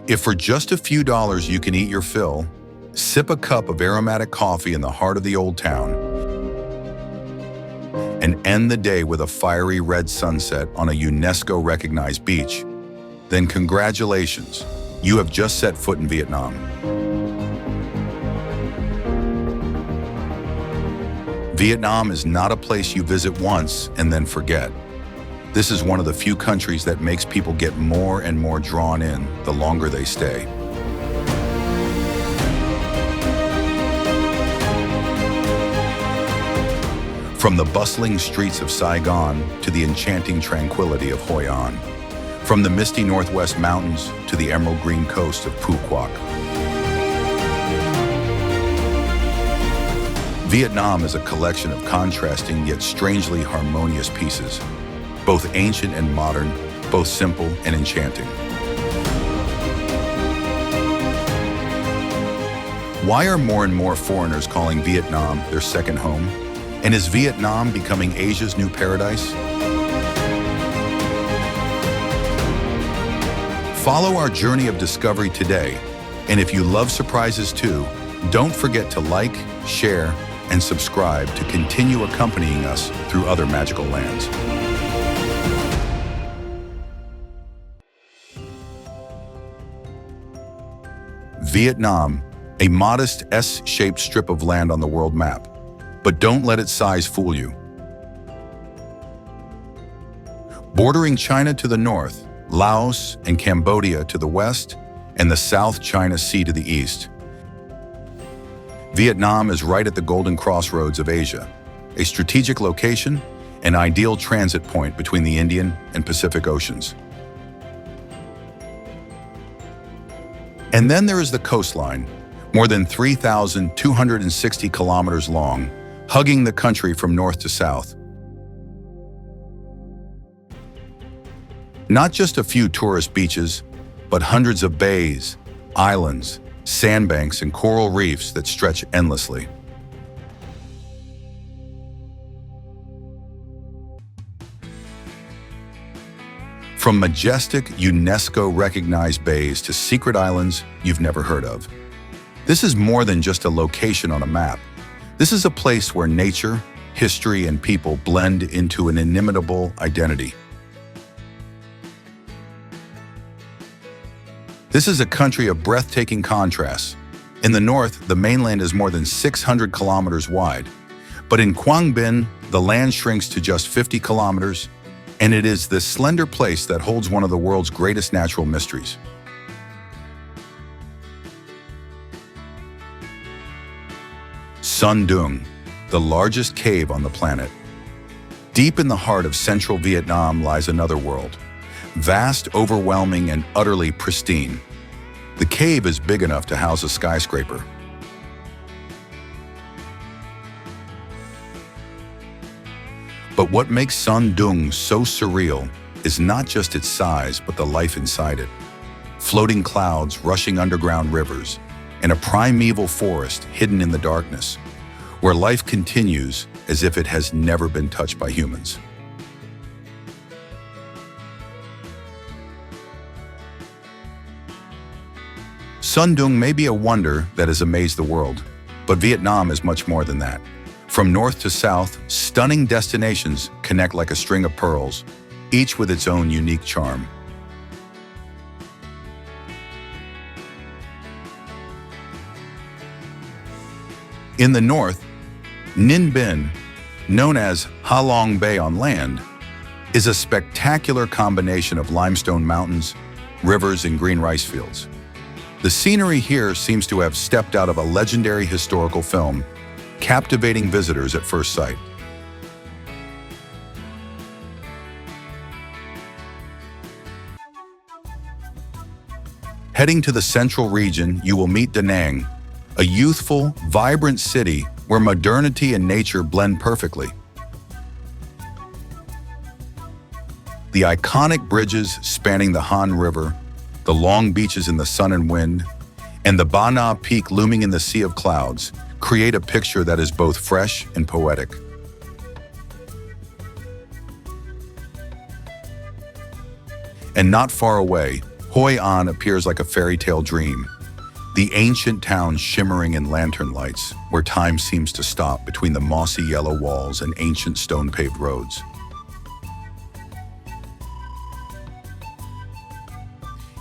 If for just a few dollars you can eat your fill, sip a cup of aromatic coffee in the heart of the old town, and end the day with a fiery red sunset on a UNESCO-recognized beach, then congratulations, you have just set foot in Vietnam. Vietnam is not a place you visit once and then forget. This is one of the few countries that makes people get more and more drawn in the longer they stay. From the bustling streets of Saigon to the enchanting tranquility of Hoi An, from the misty northwest mountains to the emerald green coast of Phu Quoc. Vietnam is a collection of contrasting yet strangely harmonious pieces, both ancient and modern, both simple and enchanting. Why are more and more foreigners calling Vietnam their second home? And is Vietnam becoming Asia's new paradise? Follow our journey of discovery today, and if you love surprises too, don't forget to like, share, and subscribe to continue accompanying us through other magical lands. Vietnam, a modest S-shaped strip of land on the world map. But don't let its size fool you. Bordering China to the north, Laos and Cambodia to the west, and the South China Sea to the east, Vietnam is right at the golden crossroads of Asia, a strategic location, an ideal transit point between the Indian and Pacific Oceans. And then there is the coastline, more than 3,260 kilometers long, hugging the country from north to south. Not just a few tourist beaches, but hundreds of bays, islands, sandbanks, and coral reefs that stretch endlessly. From majestic, UNESCO-recognized bays to secret islands you've never heard of. This is more than just a location on a map. This is a place where nature, history, and people blend into an inimitable identity. This is a country of breathtaking contrasts. In the north, the mainland is more than 600 kilometers wide. But in Quang Binh, the land shrinks to just 50 kilometers, and it is this slender place that holds one of the world's greatest natural mysteries. Son Doong, the largest cave on the planet. Deep in the heart of central Vietnam lies another world, vast, overwhelming, and utterly pristine. The cave is big enough to house a skyscraper. But what makes Son Doong so surreal is not just its size, but the life inside it. Floating clouds, rushing underground rivers, and a primeval forest hidden in the darkness, where life continues as if it has never been touched by humans. Son Doong may be a wonder that has amazed the world, but Vietnam is much more than that. From north to south, stunning destinations connect like a string of pearls, each with its own unique charm. In the north, Ninh Binh, known as Ha Long Bay on land, is a spectacular combination of limestone mountains, rivers, and green rice fields. The scenery here seems to have stepped out of a legendary historical film, captivating visitors at first sight. Heading to the central region, you will meet Da Nang, a youthful, vibrant city where modernity and nature blend perfectly. The iconic bridges spanning the Han River, the long beaches in the sun and wind, and the Ba Na Peak looming in the sea of clouds create a picture that is both fresh and poetic. And not far away, Hoi An appears like a fairy tale dream, the ancient town shimmering in lantern lights, where time seems to stop between the mossy yellow walls and ancient stone-paved roads.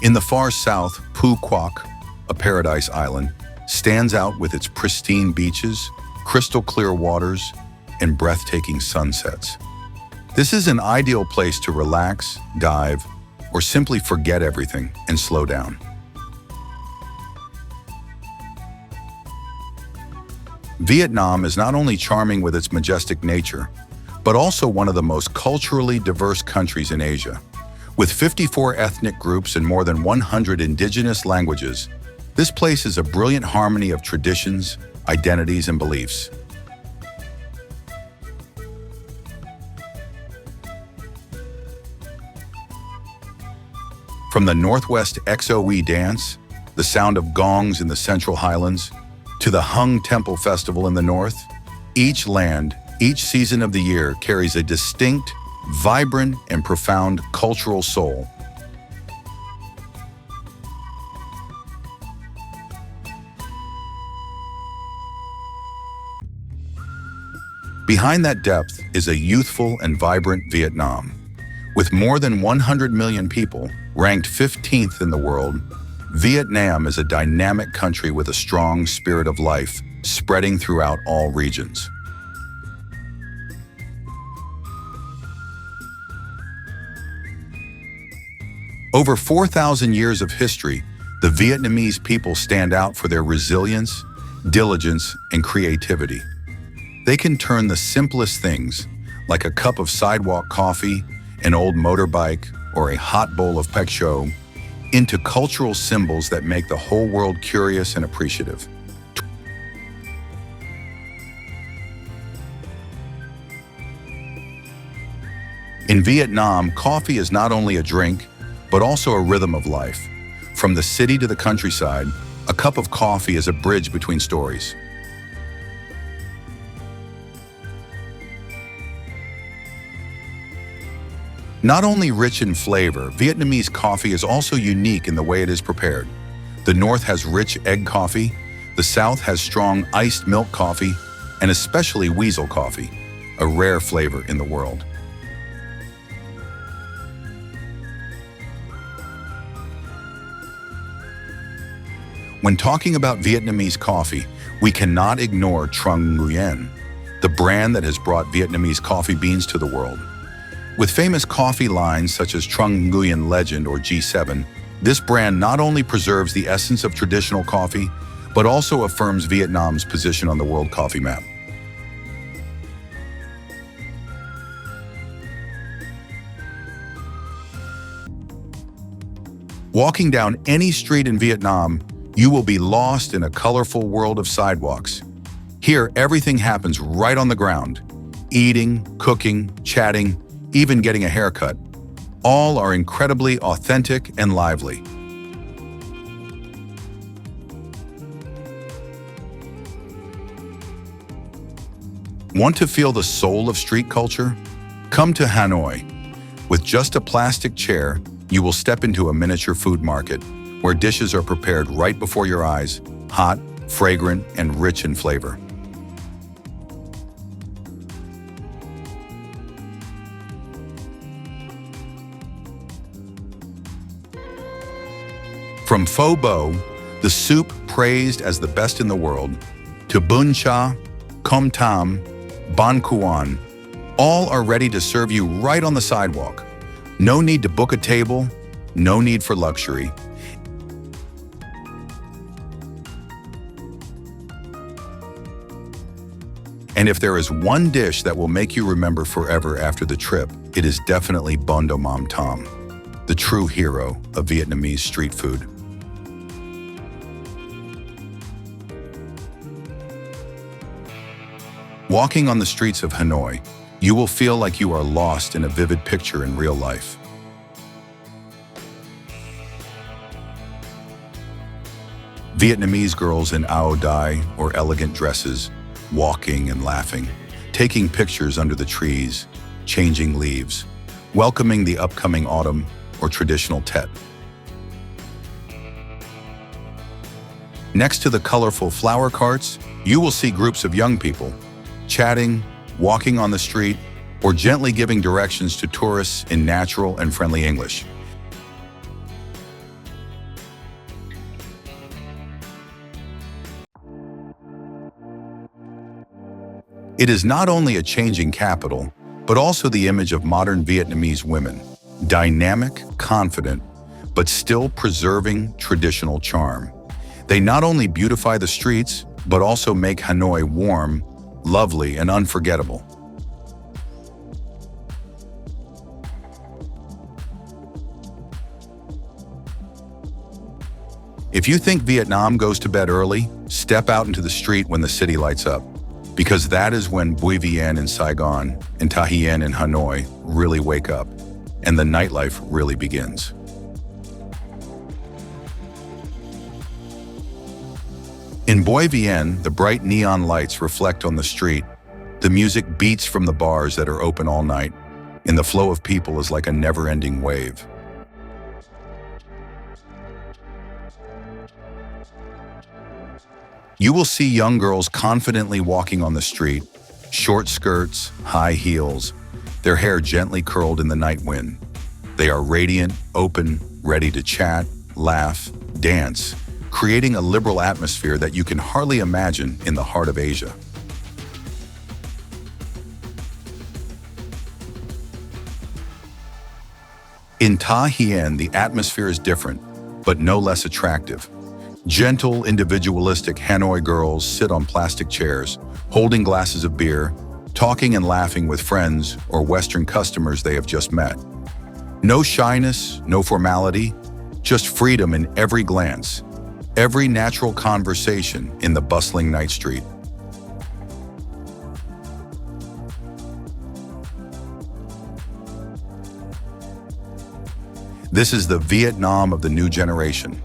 In the far south, Phu Quoc, a paradise island, stands out with its pristine beaches, crystal-clear waters, and breathtaking sunsets. This is an ideal place to relax, dive, or simply forget everything and slow down. Vietnam is not only charming with its majestic nature, but also one of the most culturally diverse countries in Asia. With 54 ethnic groups and more than 100 indigenous languages, this place is a brilliant harmony of traditions, identities, and beliefs. From the Northwest XOE dance, the sound of gongs in the Central Highlands, to the Hung Temple Festival in the north, each land, each season of the year carries a distinct, vibrant, and profound cultural soul. Behind that depth is a youthful and vibrant Vietnam. With more than 100 million people, ranked 15th in the world, Vietnam is a dynamic country with a strong spirit of life, spreading throughout all regions. Over 4,000 years of history, the Vietnamese people stand out for their resilience, diligence, and creativity. They can turn the simplest things, like a cup of sidewalk coffee, an old motorbike, or a hot bowl of pek choi, into cultural symbols that make the whole world curious and appreciative. In Vietnam, coffee is not only a drink, but also a rhythm of life. From the city to the countryside, a cup of coffee is a bridge between stories. Not only rich in flavor, Vietnamese coffee is also unique in the way it is prepared. The North has rich egg coffee, the South has strong iced milk coffee, and especially weasel coffee, a rare flavor in the world. When talking about Vietnamese coffee, we cannot ignore Trung Nguyen, the brand that has brought Vietnamese coffee beans to the world. With famous coffee lines such as Trung Nguyen Legend or G7, this brand not only preserves the essence of traditional coffee, but also affirms Vietnam's position on the world coffee map. Walking down any street in Vietnam, you will be lost in a colorful world of sidewalks. Here, everything happens right on the ground. Eating, cooking, chatting, even getting a haircut. All are incredibly authentic and lively. Want to feel the soul of street culture? Come to Hanoi. With just a plastic chair, you will step into a miniature food market where dishes are prepared right before your eyes, hot, fragrant, and rich in flavor. From pho bo, the soup praised as the best in the world, to bun cha, com tam, ban kuan, all are ready to serve you right on the sidewalk. No need to book a table, no need for luxury. And if there is one dish that will make you remember forever after the trip, it is definitely bun do mam tam, the true hero of Vietnamese street food. Walking on the streets of Hanoi, you will feel like you are lost in a vivid picture in real life. Vietnamese girls in áo dai or elegant dresses, walking and laughing, taking pictures under the trees, changing leaves, welcoming the upcoming autumn or traditional Tet. Next to the colorful flower carts, you will see groups of young people chatting, walking on the street, or gently giving directions to tourists in natural and friendly English. It is not only a changing capital, but also the image of modern Vietnamese women, dynamic, confident, but still preserving traditional charm. They not only beautify the streets, but also make Hanoi warm, lovely, and unforgettable. If you think Vietnam goes to bed early, step out into the street when the city lights up, because that is when Bui Vien in Saigon and Ta Hien in Hanoi really wake up, and the nightlife really begins. In Bui Vien, the bright neon lights reflect on the street. The music beats from the bars that are open all night, and the flow of people is like a never-ending wave. You will see young girls confidently walking on the street, short skirts, high heels, their hair gently curled in the night wind. They are radiant, open, ready to chat, laugh, dance, creating a liberal atmosphere that you can hardly imagine in the heart of Asia. In Ta Hien, the atmosphere is different, but no less attractive. Gentle, individualistic Hanoi girls sit on plastic chairs, holding glasses of beer, talking and laughing with friends or Western customers they have just met. No shyness, no formality, just freedom in every glance, every natural conversation in the bustling night street. This is the Vietnam of the new generation.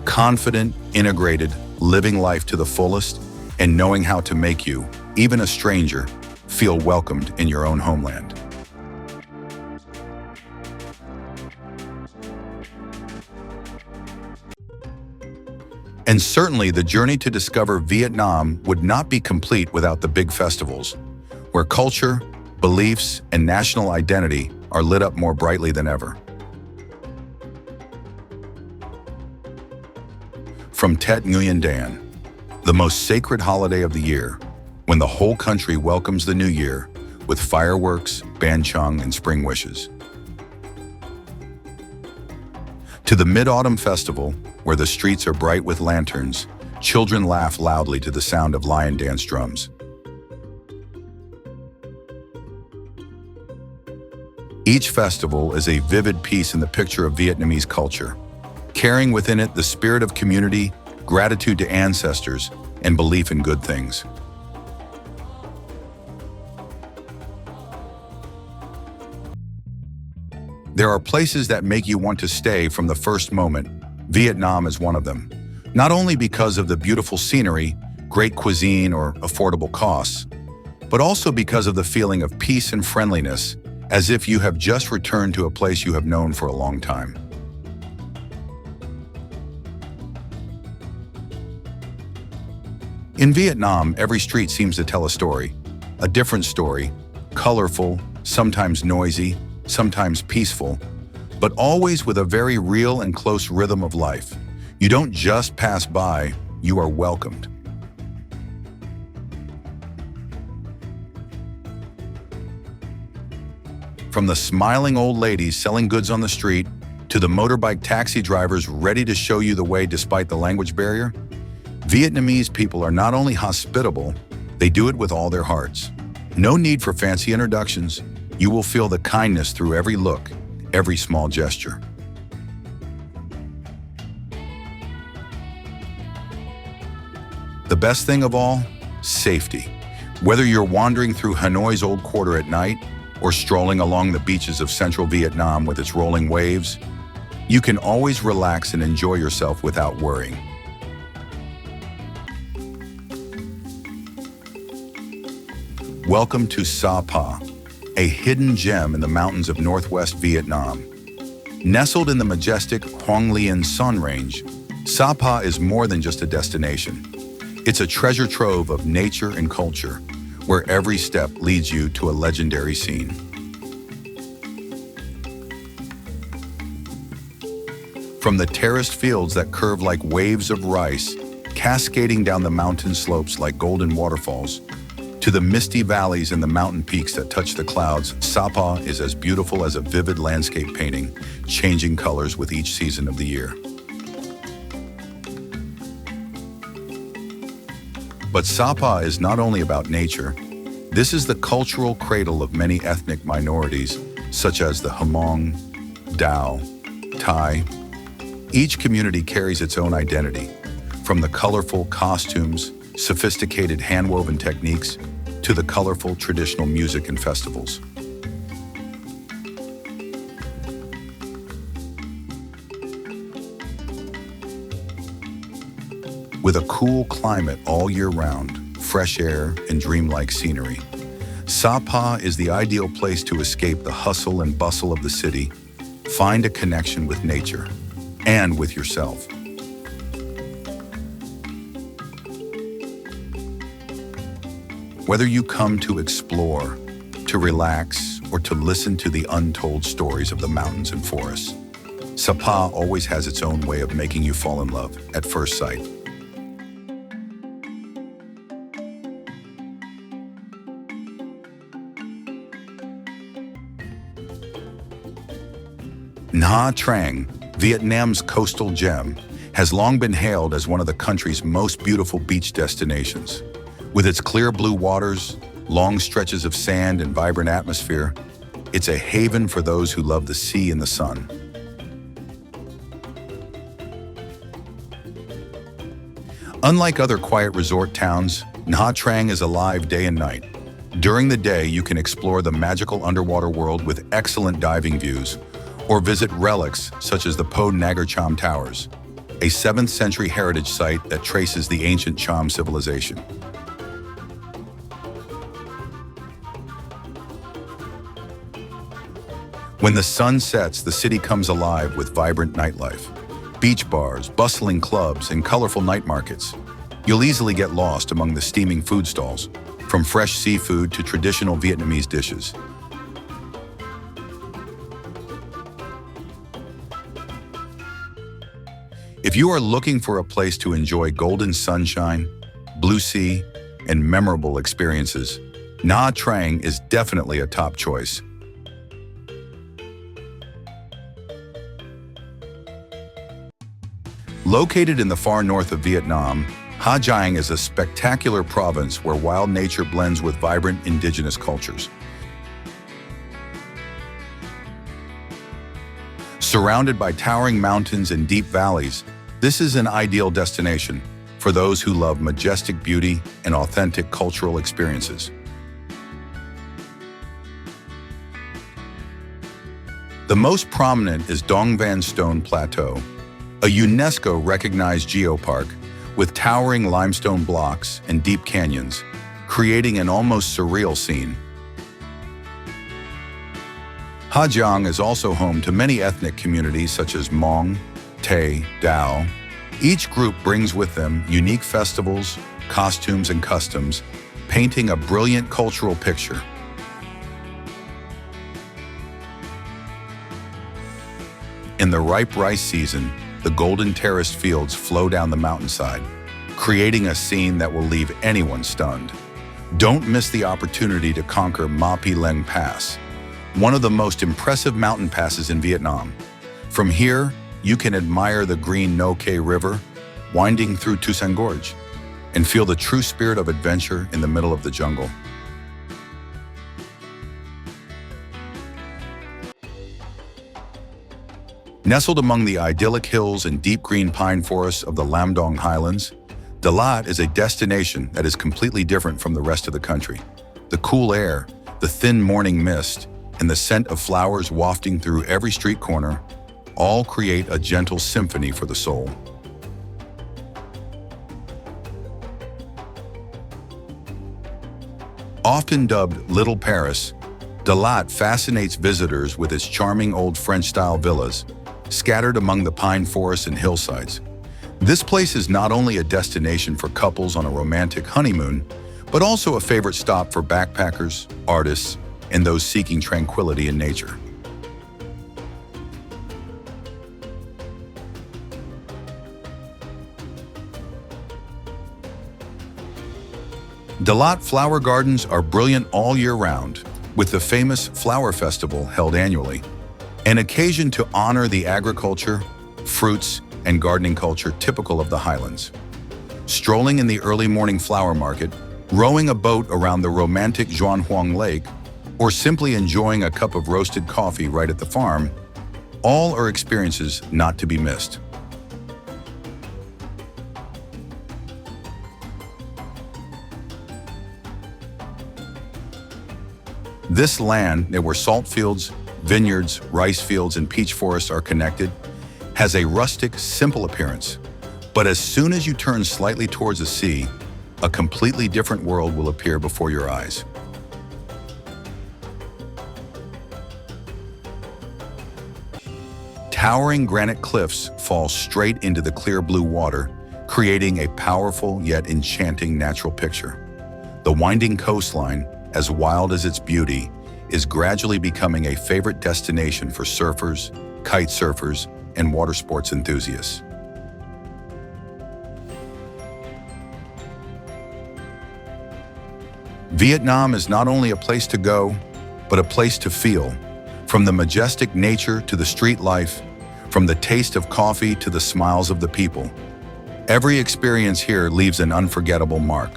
Confident, integrated, living life to the fullest, and knowing how to make you, even a stranger, feel welcomed in your own homeland. And certainly the journey to discover Vietnam would not be complete without the big festivals, where culture, beliefs, and national identity are lit up more brightly than ever. From Tet Nguyen Dan, the most sacred holiday of the year, when the whole country welcomes the new year with fireworks, ban chung, and spring wishes, to the Mid-Autumn Festival, where the streets are bright with lanterns, children laugh loudly to the sound of lion dance drums. Each festival is a vivid piece in the picture of Vietnamese culture, carrying within it the spirit of community, gratitude to ancestors, and belief in good things. There are places that make you want to stay from the first moment. Vietnam is one of them. Not only because of the beautiful scenery, great cuisine, or affordable costs, but also because of the feeling of peace and friendliness, as if you have just returned to a place you have known for a long time. In Vietnam, every street seems to tell a story, a different story, colorful, sometimes noisy, sometimes peaceful, but always with a very real and close rhythm of life. You don't just pass by, you are welcomed. From the smiling old ladies selling goods on the street to the motorbike taxi drivers ready to show you the way despite the language barrier, Vietnamese people are not only hospitable, they do it with all their hearts. No need for fancy introductions. You will feel the kindness through every look, every small gesture. The best thing of all, safety. Whether you're wandering through Hanoi's old quarter at night or strolling along the beaches of central Vietnam with its rolling waves, you can always relax and enjoy yourself without worrying. Welcome to Sapa, a hidden gem in the mountains of northwest Vietnam. Nestled in the majestic Hoang Lien Son Range, Sapa is more than just a destination. It's a treasure trove of nature and culture, where every step leads you to a legendary scene. From the terraced fields that curve like waves of rice, cascading down the mountain slopes like golden waterfalls, to the misty valleys and the mountain peaks that touch the clouds, Sapa is as beautiful as a vivid landscape painting, changing colors with each season of the year. But Sapa is not only about nature. This is the cultural cradle of many ethnic minorities, such as the Hmong, Dao, Thai. Each community carries its own identity, from the colorful costumes, sophisticated hand-woven techniques, to the colorful traditional music and festivals. With a cool climate all year round, fresh air, and dreamlike scenery, Sapa is the ideal place to escape the hustle and bustle of the city, find a connection with nature, and with yourself. Whether you come to explore, to relax, or to listen to the untold stories of the mountains and forests, Sapa always has its own way of making you fall in love at first sight. Nha Trang, Vietnam's coastal gem, has long been hailed as one of the country's most beautiful beach destinations. With its clear blue waters, long stretches of sand, and vibrant atmosphere, it's a haven for those who love the sea and the sun. Unlike other quiet resort towns, Nha Trang is alive day and night. During the day, you can explore the magical underwater world with excellent diving views, or visit relics such as the Po Nagar Cham Towers, a 7th century heritage site that traces the ancient Cham civilization. When the sun sets, the city comes alive with vibrant nightlife. Beach bars, bustling clubs, and colorful night markets. You'll easily get lost among the steaming food stalls, from fresh seafood to traditional Vietnamese dishes. If you are looking for a place to enjoy golden sunshine, blue sea, and memorable experiences, Nha Trang is definitely a top choice. Located in the far north of Vietnam, Ha Giang is a spectacular province where wild nature blends with vibrant indigenous cultures. Surrounded by towering mountains and deep valleys, this is an ideal destination for those who love majestic beauty and authentic cultural experiences. The most prominent is Dong Van Stone Plateau, a UNESCO-recognized geopark with towering limestone blocks and deep canyons, creating an almost surreal scene. Ha Giang is also home to many ethnic communities such as Hmong, Tay, Dao. Each group brings with them unique festivals, costumes, and customs, painting a brilliant cultural picture. In the ripe rice season, the golden terraced fields flow down the mountainside, creating a scene that will leave anyone stunned. Don't miss the opportunity to conquer Ma Pi Leng Pass, one of the most impressive mountain passes in Vietnam. From here, you can admire the green No Khe River winding through Tusan Gorge and feel the true spirit of adventure in the middle of the jungle. Nestled among the idyllic hills and deep green pine forests of the Lam Dong Highlands, Dalat is a destination that is completely different from the rest of the country. The cool air, the thin morning mist, and the scent of flowers wafting through every street corner all create a gentle symphony for the soul. Often dubbed Little Paris, Dalat fascinates visitors with its charming old French-style villas, scattered among the pine forests and hillsides. This place is not only a destination for couples on a romantic honeymoon, but also a favorite stop for backpackers, artists, and those seeking tranquility in nature. Dalat flower gardens are brilliant all year round, with the famous Flower Festival held annually, an occasion to honor the agriculture, fruits, and gardening culture typical of the highlands. Strolling in the early morning flower market, rowing a boat around the romantic Zhuanhuang Lake, or simply enjoying a cup of roasted coffee right at the farm, all are experiences not to be missed. This land, where salt fields, vineyards, rice fields, and peach forests are connected, has a rustic, simple appearance. But as soon as you turn slightly towards the sea, a completely different world will appear before your eyes. Towering granite cliffs fall straight into the clear blue water, creating a powerful yet enchanting natural picture. The winding coastline, as wild as its beauty, is gradually becoming a favorite destination for surfers, kite surfers, and water sports enthusiasts. Vietnam is not only a place to go, but a place to feel. From the majestic nature to the street life, from the taste of coffee to the smiles of the people, every experience here leaves an unforgettable mark.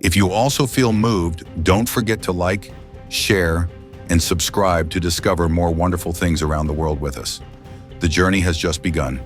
If you also feel moved, don't forget to like, share, and subscribe to discover more wonderful things around the world with us. The journey has just begun.